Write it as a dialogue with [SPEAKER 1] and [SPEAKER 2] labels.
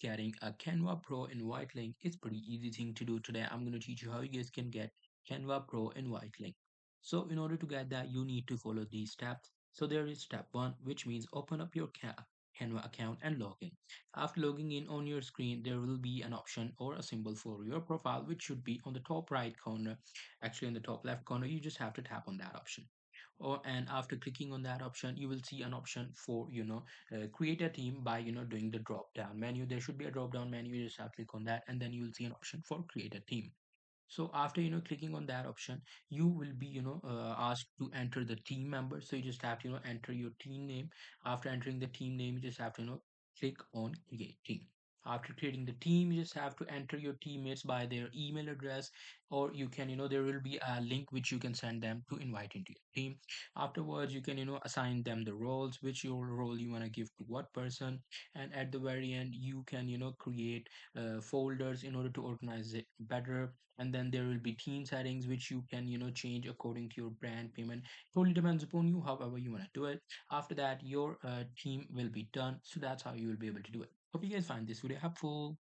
[SPEAKER 1] getting a Canva Pro invite link is pretty easy thing to do. Today I'm going to teach you how you guys can get Canva Pro invite link. So in order to get that, you need to follow these steps. So there is step one, which means open up your Canva account and log in. After logging in on your screen, there will be an option or a symbol for your profile, which should be on the top right corner. Actually, in the top left corner, you just have to tap on that option. And after clicking on that option, you will see an option for create a team by doing the drop down menu. There should be a drop down menu. You just have to click on that, and then you will see an option for create a team. So after clicking on that option, you will be asked to enter the team member. So you just have to enter your team name. After entering the team name, you just have to click on create team. After creating the team, you just have to enter your teammates by their email address, or you can there will be a link which you can send them to invite into your team. Afterwards, you can assign them the roles, which your role you want to give to what person. And at the very end, you can create folders in order to organize it better. And then there will be theme settings which you can change according to your brand payment. Totally depends upon you, however you want to do it. After that, your team will be done. So that's how you will be able to do it. Hope you guys find this video helpful.